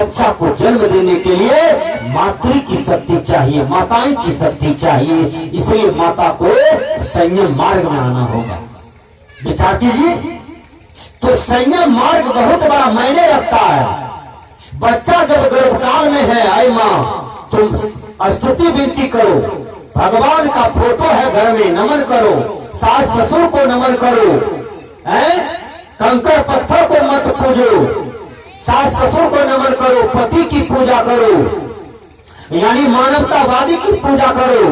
बच्चा को जन्म देने के लिए मातृ की शक्ति चाहिए, माताएं की शक्ति चाहिए। इसलिए माता को संयम मार्ग में आना होगा। विचार कीजिए, तो संयम मार्ग बहुत बड़ा मायने रखता है। बच्चा जब गर्भकाल में है, आए माँ तुम स्तुति विनती करो, भगवान का फोटो है घर में, नमन करो, सास ससुर को नमन करो, कंकड़ पत्थर को मत पूजो, सास ससुर को नमन करो, पति की पूजा करो, यानी मानवतावादी की पूजा करो,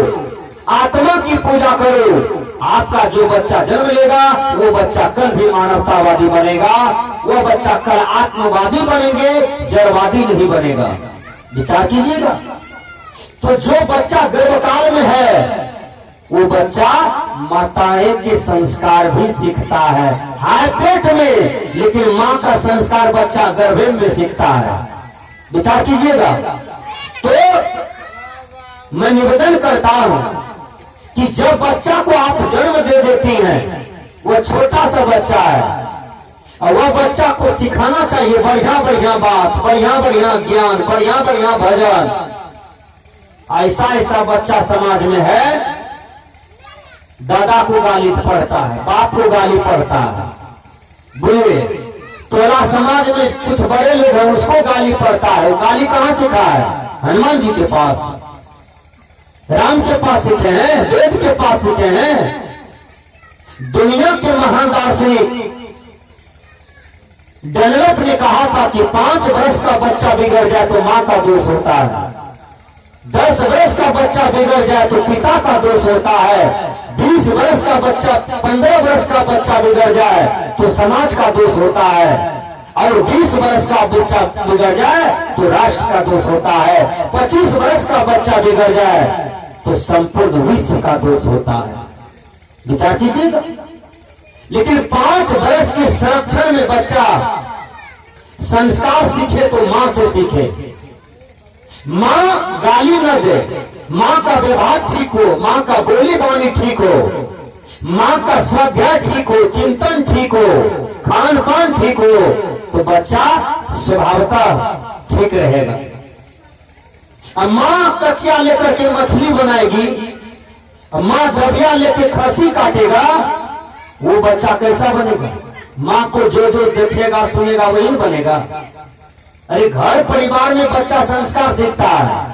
आत्मा की पूजा करो। आपका जो बच्चा जन्म लेगा वो बच्चा कल भी मानवतावादी बनेगा, वो बच्चा कल आत्मवादी बनेंगे, जड़वादी नहीं बनेगा। विचार कीजिएगा। तो जो बच्चा गर्भकाल में है वो बच्चा माताएं के संस्कार भी सीखता है, हाय पेट में, लेकिन माँ का संस्कार बच्चा गर्भ में सीखता है। विचार कीजिएगा। तो मैं निवेदन करता हूं कि जब बच्चा को आप जन्म दे देती हैं, वो छोटा सा बच्चा है और वह बच्चा को सिखाना चाहिए बढ़िया बढ़िया बात, बढ़िया बढ़िया ज्ञान, बढ़िया बढ़िया भजन। ऐसा ऐसा बच्चा समाज में है, दादा को गाली पढ़ता है, बाप को गाली पढ़ता है, बुरे टोला समाज में कुछ बड़े लोग हैं उसको गाली पढ़ता है। वो गाली कहाँ सीखा है? हनुमान जी के पास, राम के पास सीखे हैं, वेद के पास सीखे हैं। दुनिया के महान दार्शनिक डेनलप ने कहा था कि 5 वर्ष का बच्चा बिगड़ जाए तो मां का दोष होता है, 10 वर्ष का बच्चा बिगड़ जाए तो पिता का दोष होता है, 20 वर्ष का बच्चा, 15 वर्ष का बच्चा बिगड़ जाए तो समाज का दोष होता है, और 20 वर्ष का बच्चा बिगड़ जाए तो राष्ट्र का दोष होता है, 25 वर्ष का बच्चा बिगड़ जाए तो संपूर्ण विश्व का दोष होता है। विचार कीजिएगा। लेकिन 5 वर्ष के संरक्षण में बच्चा संस्कार सीखे तो मां से सीखे, मां गाली न दे, मां का व्यवहार ठीक हो, मां का बोली बानी ठीक हो, मां का स्वाध्याय ठीक हो, चिंतन ठीक हो, खान पान ठीक हो, तो बच्चा स्वभावतः ठीक रहेगा। अब मां कचिया लेकर के मछली बनाएगी, मां दबिया लेके खसी काटेगा, वो बच्चा कैसा बनेगा? मां को जो जो देखेगा सुनेगा वही बनेगा। अरे घर परिवार में बच्चा संस्कार सीखता है।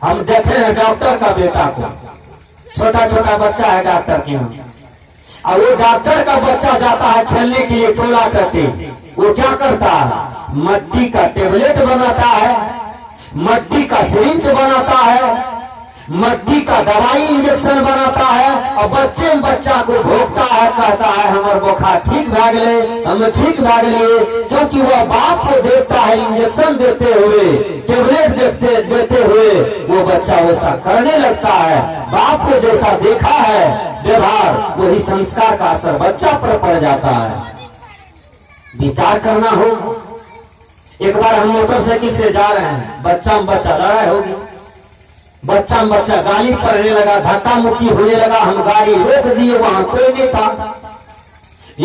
हम देखे हैं डॉक्टर का बेटा को, छोटा छोटा बच्चा है डॉक्टर के यहाँ, और वो डॉक्टर का बच्चा जाता है खेलने के लिए टोला करके, वो क्या करता है? मट्टी का टेबलेट बनाता है, मट्टी का सिरिंज बनाता है, मट्टी का दवाई इंजेक्शन बनाता है, और बच्चा को भोगता है, कहता है हमारे बुखार ठीक भाग ले, हमें ठीक भाग लिए, क्योंकि वह बाप को देखता है इंजेक्शन देते हुए, टेबलेट देते हुए, वो बच्चा वैसा करने लगता है। बाप को जैसा देखा है व्यवहार, वही संस्कार का असर बच्चा पर पड़ जाता है। विचार करना हो। एक बार हम मोटरसाइकिल से जा रहे हैं, बच्चा में बच्चा लड़ाई होगी, बच्चा में बच्चा गाली पड़ने लगा, धक्का मुक्की होने लगा, हम गाड़ी रोक दिए, वहां कोई नहीं था।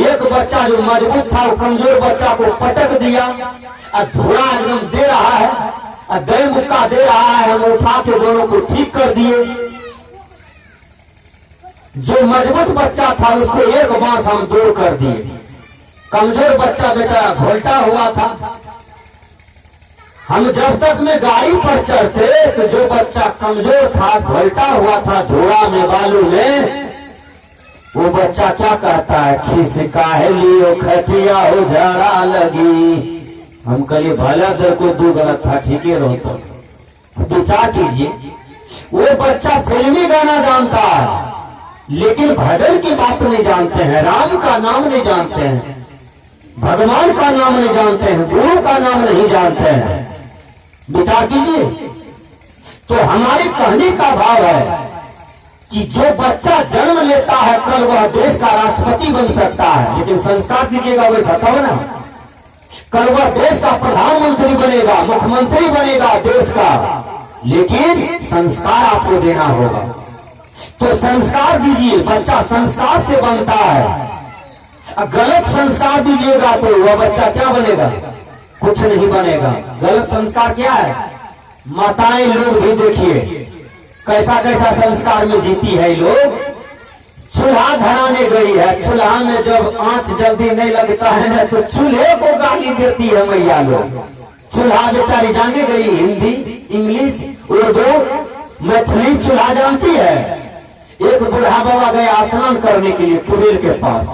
एक बच्चा जो मजबूत था वो कमजोर बच्चा को पटक दिया, और धुआं एकदम दे रहा है, और दे मुक्का दे रहा है, हम उठा के दोनों को ठीक कर दिए। जो मजबूत बच्चा था उसको एक बांस हम दूर कर दिए, कमजोर बच्चा बेचारा घोलटा हुआ था। हम जब तक में गाड़ी पर चढ़ते तो जो बच्चा कमजोर था, घोलटा हुआ था धुआं में, बालू में, वो बच्चा क्या कहता है? खिसका है लियो खटिया हो झाड़ा लगी। हम कहिए भला दर को 2 गलत था, ठीक है रहो। तो विचार कीजिए, वो बच्चा फिल्मी गाना जानता है लेकिन भजन की बात नहीं जानते हैं, राम का नाम नहीं जानते हैं, भगवान का नाम नहीं जानते हैं, गुरु का नाम नहीं जानते हैं। विचार कीजिए। तो हमारे कहने का भाव है कि जो बच्चा जन्म लेता है कल वह देश का राष्ट्रपति बन सकता है, लेकिन संस्कार दीजिएगा वैसा तब ना। कल वह देश का प्रधानमंत्री बनेगा, मुख्यमंत्री बनेगा देश का, लेकिन संस्कार आपको देना होगा। तो संस्कार दीजिए, बच्चा संस्कार से बनता है। गलत संस्कार दीजिएगा तो वह बच्चा क्या बनेगा? कुछ नहीं बनेगा। गलत संस्कार क्या है? माताएं लोग भी देखिए कैसा कैसा संस्कार में जीती है लोग। चूल्हा धराने गई है, चूल्हा में जब आंच जल्दी नहीं लगता है ना तो चूल्हे को गाली देती है मैया लोग। चूल्हा बेचारी जाने गई हिंदी, इंग्लिश, उर्दू, मैथिली चूल्हा जानती है। एक बूढ़ा बाबा गया स्नान करने के लिए कुबेर के पास,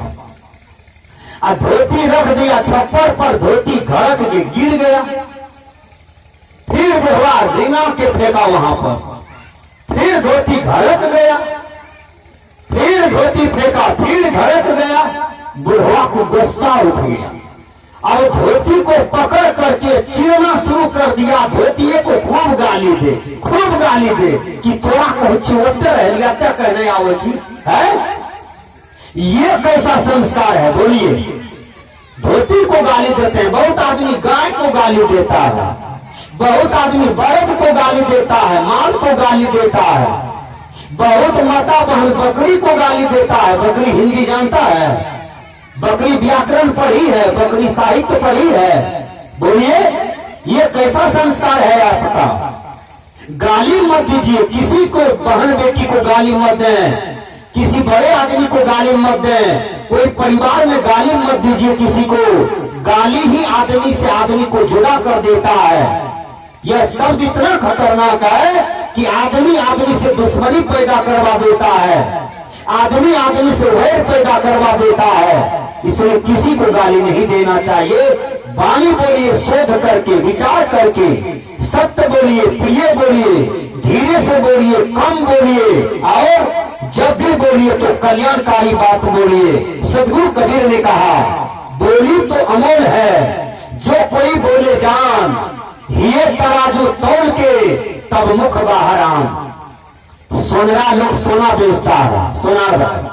और धोती रख दिया छप्पर पर, धोती घड़क के गिर गया। फिर बुढ़वा रिंगा के फेंका वहां पर, फिर धोती घड़क गया, फिर धोती फेंका, फिर घड़क गया। बुढ़वा को गुस्सा उठ गया और धोती को पकड़ करके चीरना शुरू कर दिया। धोती को खूब गाली दे, खूब गाली दे कि थोड़ा कहो चिवते रह कहने आओ जी है। ये कैसा संस्कार है बोलिए? धोती को गाली देते हैं। बहुत आदमी गाय को गाली देता है, बहुत आदमी बरद को गाली देता है, माल को गाली देता है, बहुत माता बहन बकरी को गाली देता है। बकरी हिंदी जानता है, बकरी व्याकरण पढ़ी है, बकरी साहित्य पढ़ी है। बोलिए ये कैसा संस्कार है आपका? गाली मत दीजिए किसी को, बहन बेटी को गाली मत दें, किसी बड़े आदमी को गाली मत दें, कोई परिवार में गाली मत दीजिए किसी को। गाली ही आदमी से आदमी को जुदा कर देता है। यह शब्द इतना खतरनाक है कि आदमी आदमी से दुश्मनी पैदा करवा देता है, आदमी आदमी से वैर पैदा करवा देता है। इसलिए किसी को गाली नहीं देना चाहिए। वाणी बोलिए शोध करके, विचार करके, सत्य बोलिए, प्रिय बोलिए, धीरे से बोलिए, कम बोलिए, और जब भी बोलिए तो कल्याणकारी बात बोलिए। सदगुरु कबीर ने कहा बोली तो अमोल है, जो कोई बोले जान, ये तराजू तोड़ के तब मुख बाहर आम। सोनरा लोग सोना बेचता है, सोना,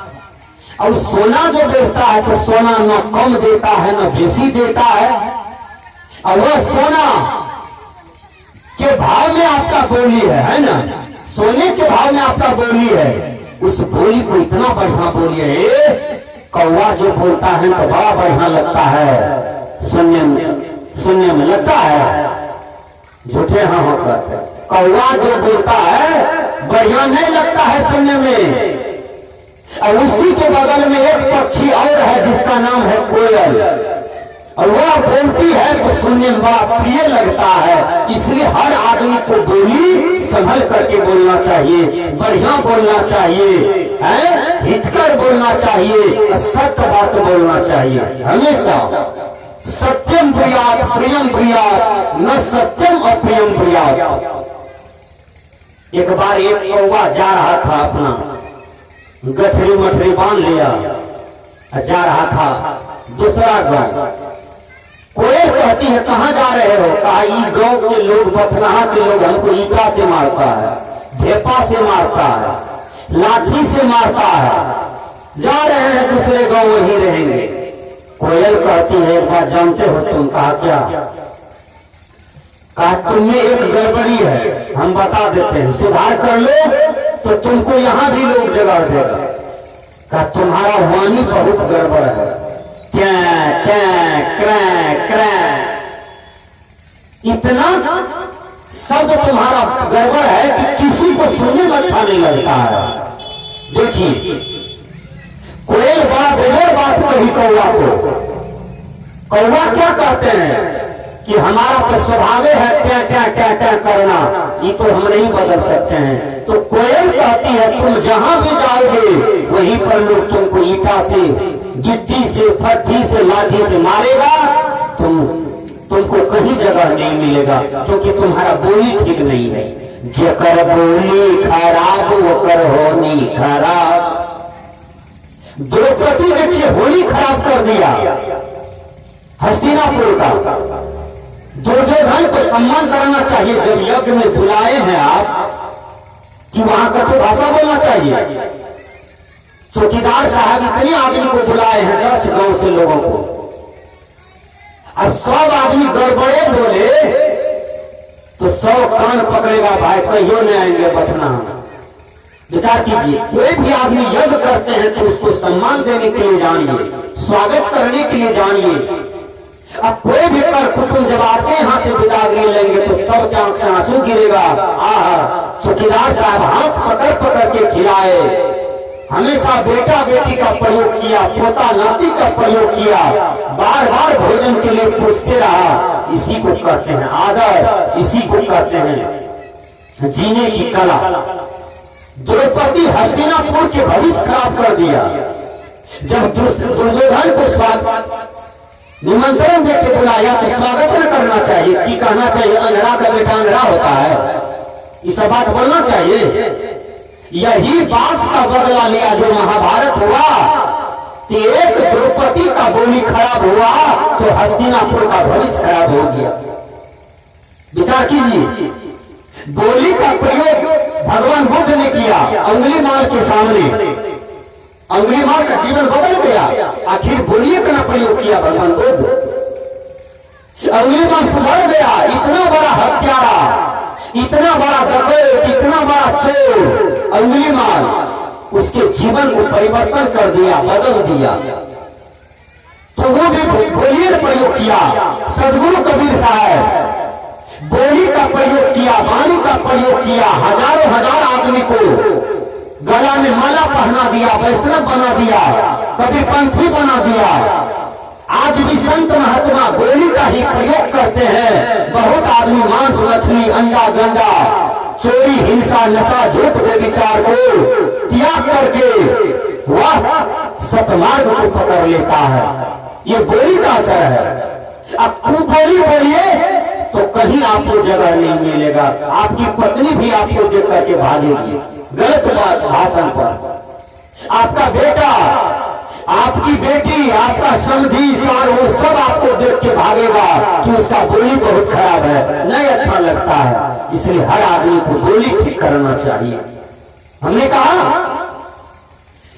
और सोना जो बेचता है तो सोना न कम देता है न बेसी देता है, और वह सोना के भाव में आपका बोली है ना, सोने के भाव में आपका बोली है। उस बोली को इतना बढ़िया बोली है, कौवा जो बोलता है तो बड़ा बढ़िया लगता है सुनने में लगता है, झूठे हाँ होकर। कौवा जो बोलता है बढ़िया नहीं लगता है सुनने में। और उसी के बगल में एक पक्षी और है जिसका नाम है कोयल, और वह बोलती है तो सुनने में बड़ा प्रिय लगता है। इसलिए हर आदमी को बोली संभल करके बोलना चाहिए, बढ़िया बोलना चाहिए, है हितकर बोलना चाहिए, सत्य बात बोलना चाहिए हमेशा। सत्यम ब्रूयात् प्रियम ब्रूयात्, न सत्यम अप्रियम ब्रूयात्। एक बार एक कौवा जा रहा था, अपना गठरी मठरी बांध लिया, जा रहा था दूसरा गांव। कोयल कहती है कहाँ जा रहे हो? कहा ई गांव के लोग, बथनाहा के लोग हमको ईटा से मारता है, ढेपा से मारता है, लाठी से मारता है, जा रहे हैं दूसरे गांव वहीं रहेंगे। कोयल कहती है एक बात जानते हो तुम? कहा क्या? कहा तुम्हें एक गड़बड़ी है, हम बता देते हैं, सुधार कर लो तो तुमको यहाँ भी लोग जगह देगा। कहा तुम्हारा वाणी बहुत गड़बड़ है, क्या क्या क्रैं क्रैं, इतना शब्द तुम्हारा गड़बड़ है कि किसी को सुनने में अच्छा नहीं लगता है। देखिए कोयल बड़ा बेहतर बात कही कौवा को। कौवा क्या कहते हैं कि हमारा तो स्वभाव है क्या क्या क्या क्या करना, ये तो हम नहीं बदल सकते हैं। तो कोयल कहती है तुम जहां भी जाओगे वहीं पर लोग तुमको ईटा से, गिट्टी से, फट्टी से, लाठी से मारेगा, तुमको कहीं जगह नहीं मिलेगा, क्योंकि तुम्हारा बोली ठीक नहीं है। जेकर बोली खराब वोकर होनी खराब। द्रौपदी देखिए होली खराब कर दिया हस्तिनापुर का। दुर्योधन को सम्मान करना चाहिए, जब यज्ञ में बुलाए हैं आप कि वहां कटु भाषा बोलना चाहिए। चौकीदार साहब इतने आदमी को बुलाए हैं 10 गांव से लोगों को, अब 100 आदमी गड़बड़े बोले तो 100 कान पकड़ेगा, भाई कहियो नहीं आएंगे बचना। विचार कीजिए, कोई भी आदमी यज्ञ करते हैं तो उसको सम्मान देने के लिए जानिए, स्वागत करने के लिए जानिए। अब कोई भी कर कुटुंब जब आपके यहाँ से बिदागरी लेंगे तो सबके आंख से आंसू गिरेगा। चौकीदार साहब हाथ पकड़ पकड़ के खिलाए, हमेशा बेटा बेटी का प्रयोग किया, पोता नाती का प्रयोग किया, बार बार भोजन के लिए पूछते रहा। इसी को कहते हैं आदर, इसी को कहते हैं जीने की कला। द्रौपदी हस्तिनापुर के भविष्य खराब कर दिया। जब दुर्योधन को स्वागत निमंत्रण देके बुलाया तो स्वागत न करना चाहिए कि कहना चाहिए अंधड़ा का बेटा अंधड़ा होता है, ये सब बात बोलना चाहिए। यही बात का बदला लिया जो महाभारत हुआ कि एक द्रौपदी का बोली खराब हुआ तो हस्तिनापुर का भविष्य खराब हो गया। विचार कीजिए, बोली का प्रयोग भगवान बुद्ध ने किया अंगुली माल के सामने, अंगुली माल का जीवन बदल गया। आखिर बोलिए का प्रयोग किया भगवान बुद्ध, अंगुली माल सुधर गया। इतना बड़ा हत्यारा, इतना बड़ा डकैत, इतना बड़ा चोर अंगुली माल, उसके जीवन को परिवर्तन कर दिया, बदल दिया। तो वो भी बोलिए प्रयोग किया। सदगुरु कबीर साहब बोली का प्रयोग किया, वाणी का प्रयोग किया, हजारों हजार आदमी को गला में माला पहना दिया, वैष्णव बना दिया, कभी पंथी बना दिया। आज भी संत महात्मा बोली का ही प्रयोग करते हैं। बहुत आदमी मांस मछली अंडा गंडा चोरी हिंसा नशा झूठ व्यभिचार को त्याग करके वह सतमार्ग को पकड़ लेता है। ये बोली का असर है। अब खूब बोली बोलिए तो कहीं आपको जगह नहीं मिलेगा। आपकी पत्नी भी आपको देख करके भागेगी गलत बात भाषण पर। आपका बेटा, आपकी बेटी, आपका समधी सार वो सब आपको देख के भागेगा कि उसका बोली बहुत खराब है, नहीं अच्छा लगता है। इसलिए हर आदमी को बोली ठीक करना चाहिए। हमने कहा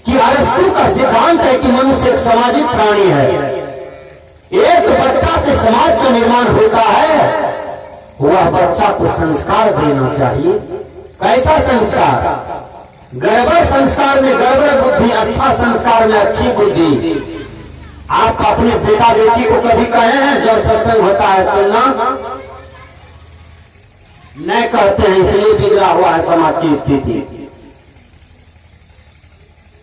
कि अरस्तु का सिद्धांत है कि मनुष्य एक सामाजिक प्राणी है। एक बच्चा से समाज का निर्माण होता है, वह बच्चा को संस्कार देना चाहिए। कैसा संस्कार? गड़बड़ संस्कार में गड़बड़ बुद्धि, अच्छा संस्कार में अच्छी बुद्धि। आप अपने बेटा बेटी को कभी कहे हैं जब सत्संग होता है सुनना? नहीं कहते हैं, इसलिए बिगड़ा हुआ है समाज की स्थिति।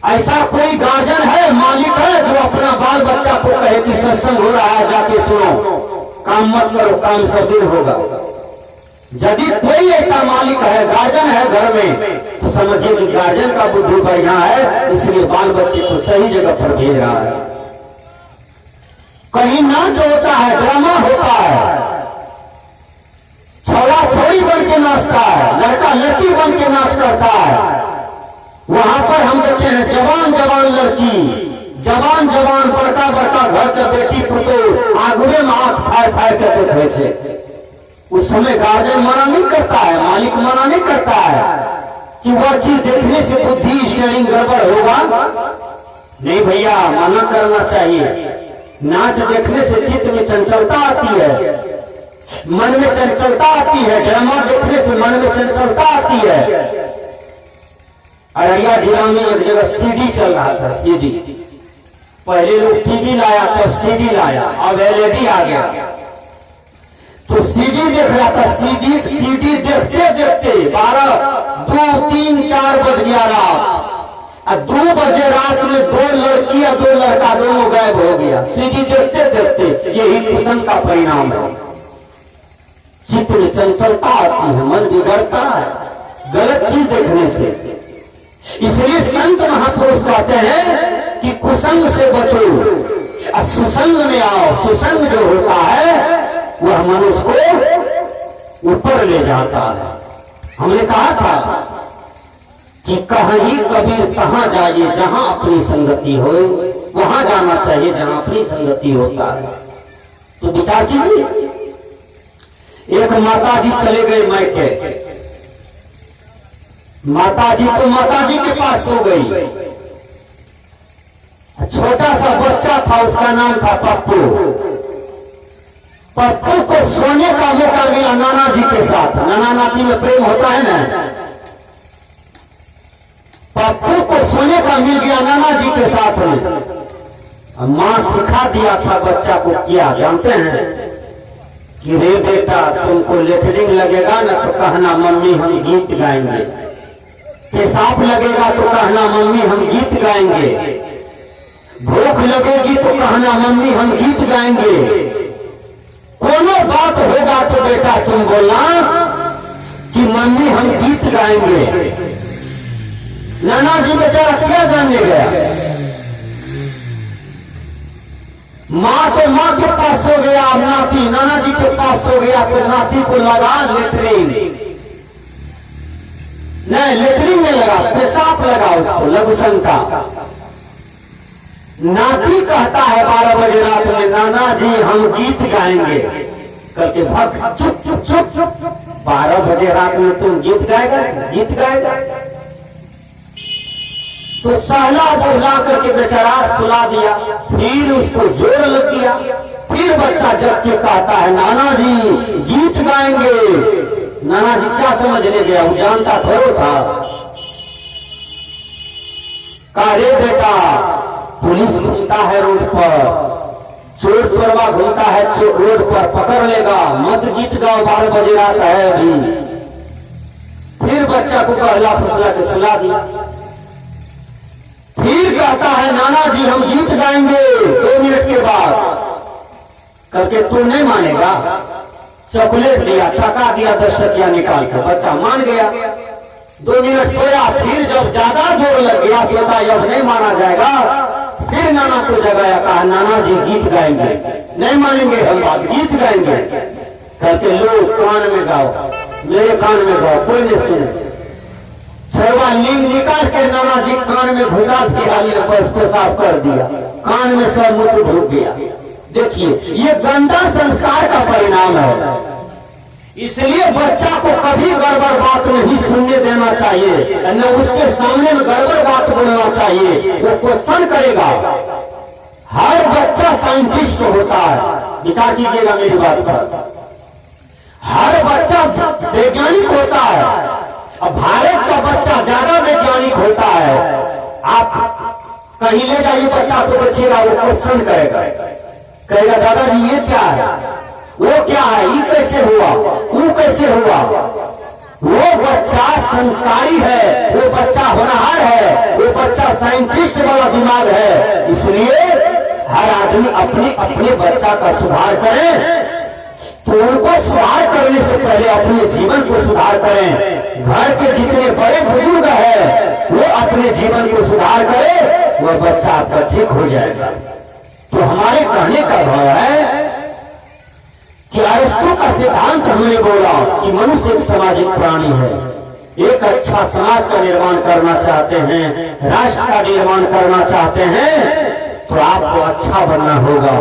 ऐसा कोई गार्जियन है, मालिक है जो अपना बाल बच्चा को कहे कि सत्संग हो रहा है जाके सुनो, काम मत करो, काम सब दिन होगा। यदि कोई ऐसा मालिक है, गार्जियन है घर में, तो समझिए कि गार्जियन का बुद्धि बढ़िया है, इसलिए बाल बच्चे को सही जगह पर भेज रहा है। कहीं नाच होता है, ड्रामा होता है, छोरा छोरी बन के नाचता है, लड़का लड़की बन के नाच करता है। वहां पर हम देखे हैं जवान जवान लड़की, जवान जवान बड़का बड़का घर के बेटी पुतो आगुए में आंख फाड़ फाड़ के देखे छे। उस समय गार्जियन मना नहीं करता है, मालिक मना नहीं करता है कि वह चीज देखने से बुद्धि स्टेयरिंग गड़बड़ होगा। नहीं भैया, मना करना चाहिए। नाच देखने से चित्त में चंचलता आती है, मन में चंचलता आती है। ड्रामा देखने से मन में चंचलता आती है। अररिया जिला में एक जगह सीडी चल रहा था, सीडी। पहले लोग टीवी लाया, तब सीडी लाया, अब एलईडी आ गया। तो सीडी देख रहा था, सीडी देखते देखते 12, 2, 3, 4 बज गया रात। 2 बजे रात में 2 लड़की या 2 लड़का दोनों गायब हो गया, सीडी देखते देखते। यही कुसंग का परिणाम है। चित्त में चंचलता आती है, मन बिगड़ता है गलत चीज देखने से। इसलिए संत महापुरुष कहते हैं कि कुसंग से बचो और सुसंग में आओ। सुसंग जो होता है वह मनुष्य को ऊपर ले जाता है। हमने कहा था कि कहीं कबीर कहां जाइए, जहां अपनी संगति हो वहां जाना चाहिए, जहां अपनी संगति होता है। तो विचार कीजिए, एक माता जी चले गए मायके, माताजी तो माताजी के पास सो गई। छोटा सा बच्चा था, उसका नाम था पप्पू। पप्पू को सोने का मौका मिला नाना जी के साथ। नाना नाती में प्रेम होता है ना। पप्पू को सोने का मिल गया नाना जी के साथ में। माँ सिखा दिया था बच्चा को क्या जानते हैं कि रे बेटा तुमको लेटरिंग लगेगा ना तो कहना मम्मी हम गीत गाएंगे, पेशाब लगेगा तो कहना मम्मी हम गीत गाएंगे, भूख लगेगी तो कहना मम्मी हम गीत गाएंगे, कोनो बात होगा तो बेटा तुम बोलना कि मम्मी हम गीत गाएंगे। नाना जी बेचारा क्या जानने गया, माँ के पास हो गया, नाती नाना जी के पास हो गया तो नाती को लगा लेटरिन, नहीं लेटरिन में लगा, पेशाब लगा उसको लघुशंका। नाती कहता है 12 बजे रात में नाना जी हम गीत गाएंगे, करके भक्त चुप चुप चुप चुप 12 बजे रात में तुम गीत गाएगा। तो सहला बुला करके बेचारा सुला दिया, फिर उसको जोर लग गया, फिर बच्चा जब के कहता है नाना जी गीत गाएंगे। नाना जी क्या समझने गया, वो जानता थोड़ा था। कहा रे बेटा पुलिस घूमता है रोड पर, चोर चोरवा घूमता है रोड पर, पकड़ लेगा, मत गीत गाओ 12 बजे रात है अभी। फिर बच्चा को कहला फुसला के सुला दिया, फिर कहता है नाना जी हम गीत गाएंगे 2 मिनट के बाद, करके तू नहीं मानेगा, चॉकलेट दिया, ठका दिया 10 टकिया निकाल कर, बच्चा मान गया। 2 मिनट सोया, फिर जब ज्यादा जोर लग गया सोचा अब नहीं माना जाएगा, फिर नाना को जगाया, कहा नाना जी गीत गाएंगे, नहीं मानेंगे हम बात, गीत गाएंगे, करके लो कान में गाओ, मेरे कान में गाओ, कोई नहीं सुने। छवा लिंग निकाल के नाना जी कान में घुसा दिया, बस पेशाब कर दिया, कान में सब मुंह ढूक गया। देखिए ये गंदा संस्कार का परिणाम है, इसलिए बच्चा को कभी गड़बड़ बात नहीं सुनने देना चाहिए, न उसके सामने में गड़बड़ बात बोलना चाहिए, वो क्वेश्चन करेगा। हर बच्चा साइंटिस्ट होता है, विचार कीजिएगा मेरी बात पर, हर बच्चा वैज्ञानिक होता है। अब भारत का बच्चा ज्यादा वैज्ञानिक होता है, आप कहीं ले जाइए बच्चा को, बचेगा वो क्वेश्चन कहेगा दादाजी ये क्या है, वो क्या है, ये कैसे हुआ, वो कैसे हुआ। वो बच्चा संस्कारी है, वो बच्चा होनहार है, वो बच्चा साइंटिस्ट वाला दिमाग है। इसलिए हर आदमी अपने अपने बच्चा का सुधार करें, तो उनको सुधार करने से पहले अपने जीवन को सुधार करें। घर के जितने बड़े बुजुर्ग हैं वो अपने जीवन को सुधार करें, वह बच्चा आपका ठीक हो जाएगा। तो हमारे कहने का भाव है कि अरिस्टो का सिद्धांत हमने बोला कि मनुष्य एक सामाजिक प्राणी है। एक अच्छा समाज का निर्माण करना चाहते हैं, राष्ट्र का निर्माण करना चाहते हैं, तो आपको अच्छा बनना होगा।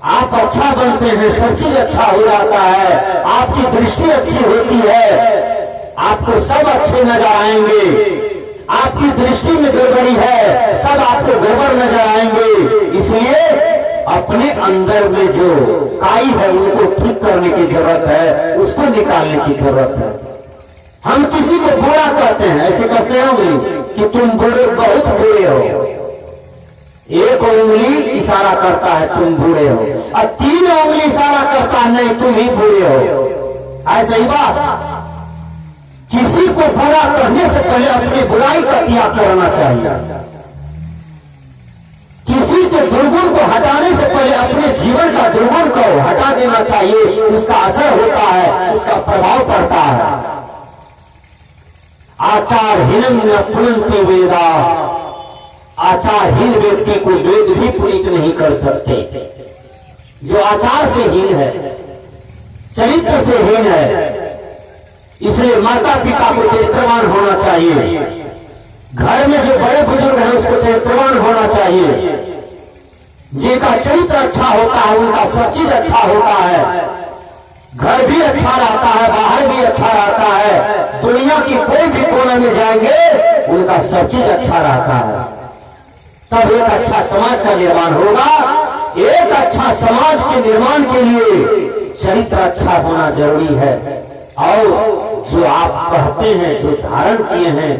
आप अच्छा बनते हैं, सब चीज अच्छा हो जाता है, आपकी दृष्टि अच्छी होती है, आपको सब अच्छे नजर आएंगे। आपकी दृष्टि में गड़बड़ी है, सब आपको गड़बड़ नजर आएंगे। इसलिए अपने अंदर में जो काई है उनको ठीक करने की जरूरत है, उसको निकालने की जरूरत है। हम किसी को बुरा कहते हैं, ऐसे कहते हैं कि तुम बुरे, बहुत बुरे हो, एक उंगली इशारा करता है तुम बुरे हो, और 3 उंगली इशारा करता है नहीं तुम ही बुरे हो। ऐसा ही बात, किसी को बुरा करने से पहले अपनी बुराई का त्याग करना चाहिए। किसी के दुर्गुण को हटाने से पहले अपने जीवन का दुर्गुण को हटा देना चाहिए, उसका असर होता है, उसका प्रभाव पड़ता है। आचारहीन न पुनन्ति वेदा, आचारहीन व्यक्ति को वेद भी पुनीत नहीं कर सकते। जो आचार से हीन है, चरित्र से हीन है, इसलिए माता पिता को चरित्रवान होना चाहिए। घर में जो बड़े बुजुर्ग हैं उसको चरित्रवान होना चाहिए। जिनका चरित्र अच्छा होता है उनका सब चीज अच्छा होता है, घर भी अच्छा रहता है, बाहर भी अच्छा रहता है, दुनिया की कोई भी कोने में जाएंगे उनका सब चीज अच्छा रहता है। तब एक अच्छा समाज का निर्माण होगा। एक अच्छा समाज के निर्माण के लिए चरित्र अच्छा होना जरूरी है। और जो आप कहते हैं, जो धारण किए हैं,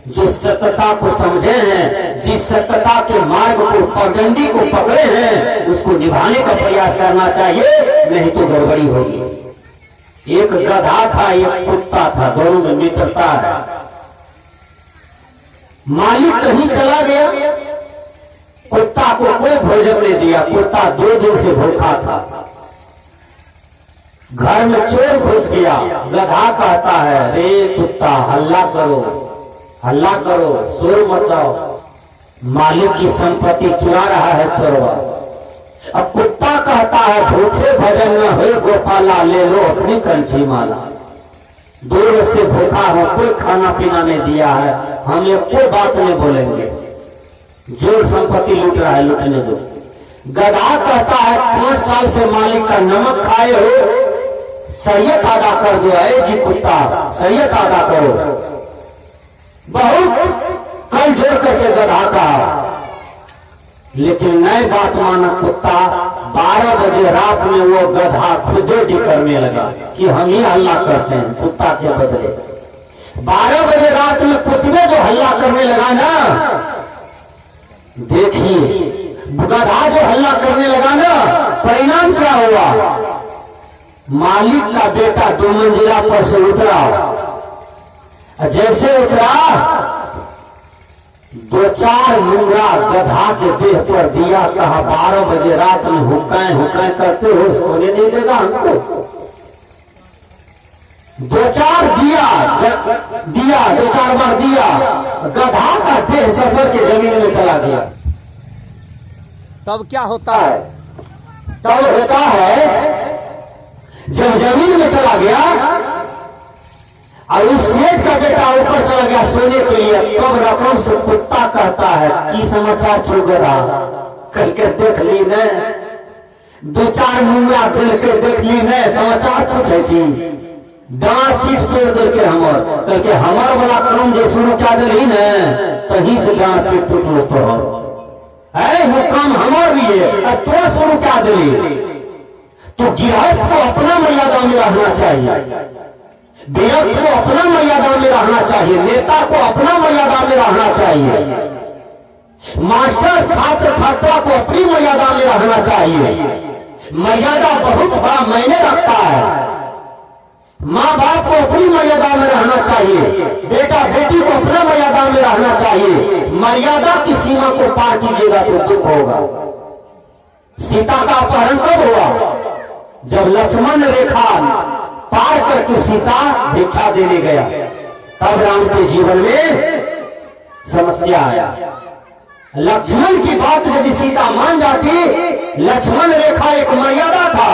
जो सत्यता को समझे हैं, जिस सत्यता के मार्ग को, पगडंडी को पकड़े हैं, उसको निभाने का प्रयास करना चाहिए, नहीं तो गड़बड़ी होगी। एक गधा था, एक कुत्ता था, दोनों में मित्रता है। मालिक कहीं चला गया, कुत्ता को कोई भोजन नहीं दिया। कुत्ता 2 दिन से भूखा था। घर में चोर घुस गया। गधा कहता है, रे कुत्ता, हल्ला करो, हल्ला करो, शोर मचाओ, मालिक की संपत्ति चुरा रहा है चोरवा। अब कुत्ता कहता है, भूखे भजन न हो गोपाला, ले लो अपनी कंठी माला। 2 रोज से भूखा हो, कोई खाना पीना नहीं दिया है, हम ये कोई बात नहीं बोलेंगे। जो संपत्ति लूट रहा है लूटने दो। गधा कहता है, 5 साल से मालिक का नमक खाए हो, सैयद अदा कर दो। ऐ जी कुत्ता, सैयद अदा करो। बहुत कल जोर करके गधा कहा, लेकिन नए बात माना कुत्ता। 12 बजे रात में वो गधा खुदोडी करने लगा कि हम ही हल्ला करते हैं कुत्ता के बदले। 12 बजे रात में कुत्ते जो हल्ला करने लगा ना, देखिए गधा जो हल्ला करने लगा ना, परिणाम क्या हुआ? मालिक का बेटा 2 मंजिला पर से उतरा। जैसे उतरा, 2-4 मुंगरा गधा के देह पर दिया। कहा, 12 बजे रात में हुक्काएं हुक्काएं करते हो, सोने नहीं देगा हमको। 2-4 दिया 2-4 बार दिया। गधा का देह ससुर के जमीन में चला गया। तब क्या होता है? तब होता है, जब जमीन में चला गया और उस सेठ का बेटा ऊपर चला गया सोने के लिए, तब रकम से कुत्ता कहता है, की समाचार छो गधा, करके देख ली ने, 2-4 मुंगरा दिल के देख ली ने, समाचार पूछे छी, डांट पीठ तोड़ दे के हमर, करके हमार वाला काम जो शुरू क्या दिली ने, तही से डांट पीठ टूटलो तो वो काम हमार भी है, अब तो शुरू क्या दिली। तो गृहस्थ को अपना मर्यादा में रहना चाहिए, विरक्त को अपना मर्यादा में रहना चाहिए, नेता को अपना मर्यादा में रहना चाहिए, मास्टर छात्र छात्रा को अपनी मर्यादा में रहना चाहिए। मर्यादा बहुत बड़ा मायने रखता है। माँ बाप को अपनी मर्यादा में रहना चाहिए, बेटा बेटी को अपना मर्यादा में रहना चाहिए। मर्यादा की सीमा को पार कीजिएगा तो दुख होगा। सीता का अपहरण कब हुआ? जब लक्ष्मण रेखा पार करके सीता भिक्षा देने गया, तब राम के जीवन में समस्या आया। लक्ष्मण की बात यदि सीता मान जाती, लक्ष्मण रेखा एक मर्यादा था,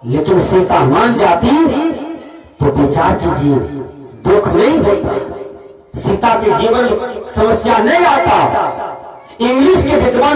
लेकिन सीता मान जाती तो विचार कीजिए, दुख नहीं होता, सीता के जीवन समस्या नहीं आता। इंग्लिश के विद्वान